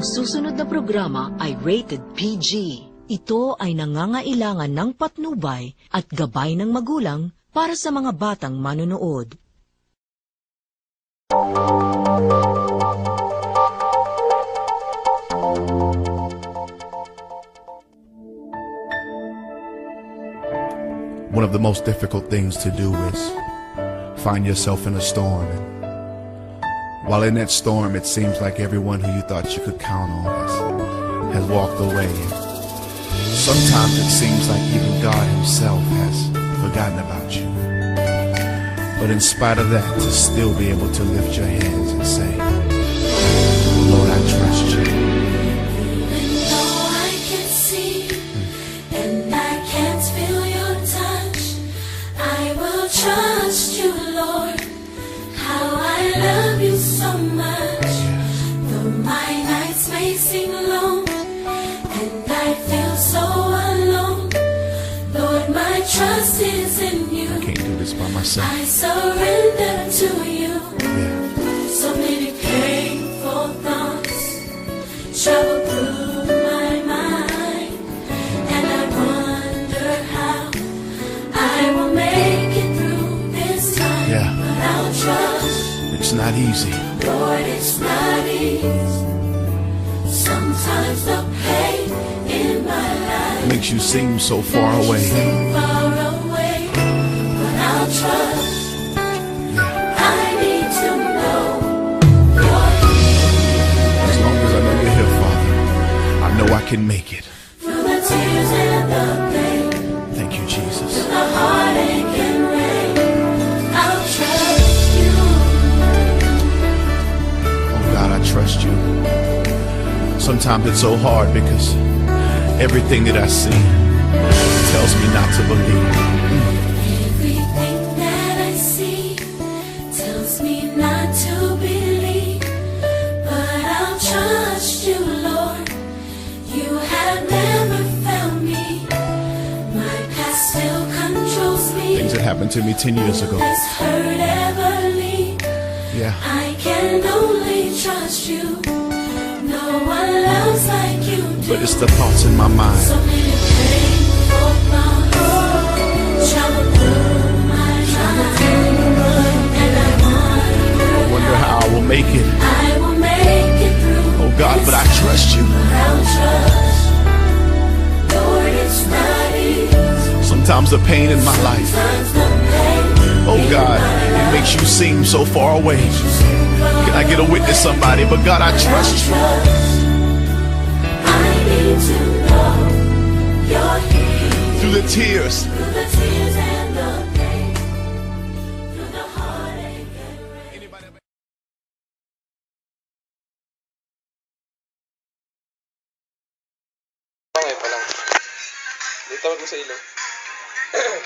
Ang susunod na programa ay rated PG. Ito ay nangangailangan ng patnubay at gabay ng magulang para sa mga batang manonood. One of the most difficult things to do is find yourself in a storm. And while in that storm, it seems like everyone who you thought you could count on has walked away. And sometimes it seems like even God himself has forgotten about you. But in spite of that, to still be able to lift your hands and say, Lord, I trust you. Trust you, Lord, how I love you so much. Though my nights may seem long and I feel so alone, Lord, my trust is in you. I can't do this by myself. I surrender to you. Yeah. So many painful thoughts travel through my mind, and I wonder how I will make it through this time. Yeah. But I'll trust, It's not easy. Lord, it's not easy. Sometimes the pain in my life Makes you seem so far away. seem far away, but I'll trust. Yeah. I need to know you're here. As long as I know you're here, Father, I know I can make it. Through the tears and the pain, Thank you, Jesus. the heartache and rain, I'll trust you. Oh God, I trust you. Sometimes it's so hard because everything that I see tells me not to believe. Everything that I see tells me not to believe, but I'll trust you, Lord. You have never found me. My past still controls me. Things that happened to me 10 years ago. This hurt ever leave. Yeah. I can only trust you. No one loves like you do. But it's the thoughts in my mind. So many painful thoughts travel through my mind, and I Wonder how I will make it. I will make it through. Oh God, but I trust you. I'll trust, Lord, it's not easy. Sometimes the pain in my life, Sometimes the pain oh God, it makes you seem so far away. Can I get a witness, somebody? But God, I trust you. I need to know you're here. Through the tears, Through the tears and the pain, through the heartache and rain. Okay pa lang. Dito mo sa ilong. Oh.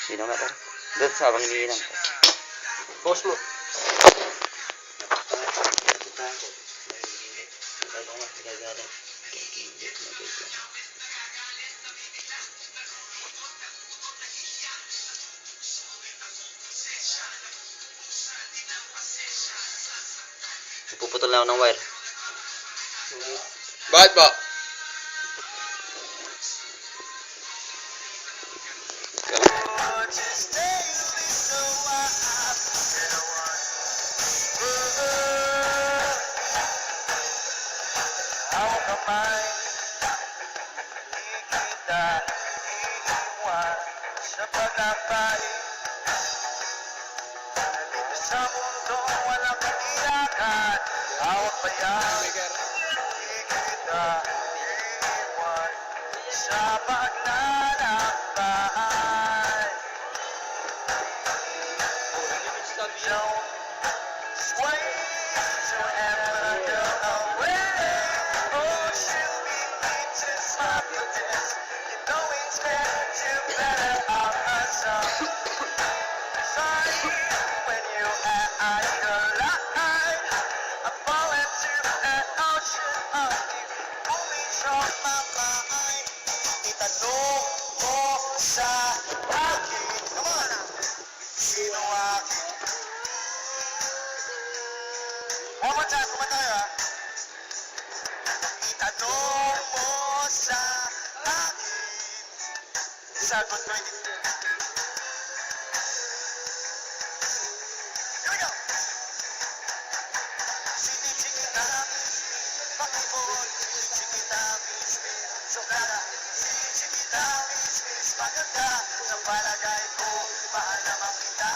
Sino nga par? Doon sa Pangilinan. Post mo. Puputol na ako ng wire. Bakit ba? Sa mundo walang kailangan, hawak pa yan, kita iwan sa paglalakbay. Don't sway to another away. Oh, should we need to smile for this? You know it's better to better our ourselves. When you and I collide, I fall into an ocean of you, moving from my mind. Itanong mo sa akin. Come on! Sino akin? One more time, kumanta tayo ha. Itanong mo sa akin. Sagot ko hindi. Here we go! Sinichikita, pakibon, sinichikita, mismis, sokara, sinichikita, mismis, maganda, sa palagay ko, mahal naman kita.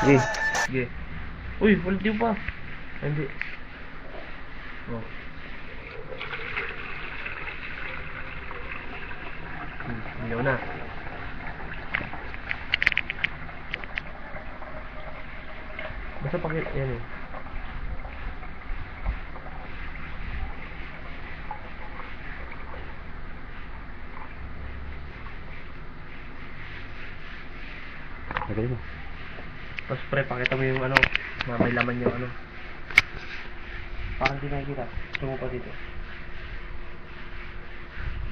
Sige. Sige. Uy, ulit yung pa. Hindi. Oh. Ayaw na. Basta pakit, yan eh. Lagay mo. Tapos pre, pakita mo yung ano, may laman yung ano. Parang di nakikita. Gusto mo pa dito.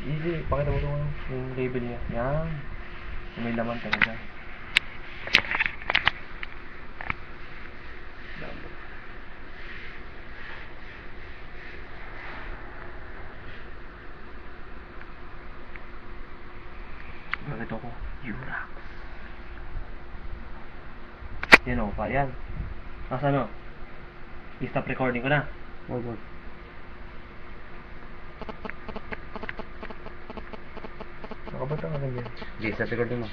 Easy, pakita mo ito yung label niya. Yan. May laman talaga. Bakit ako? Yura. Yan o, pa yan. Nasa ano? I-stop recording ko na. Wag. Nakabata ka lang yan. Sige, start recording mo.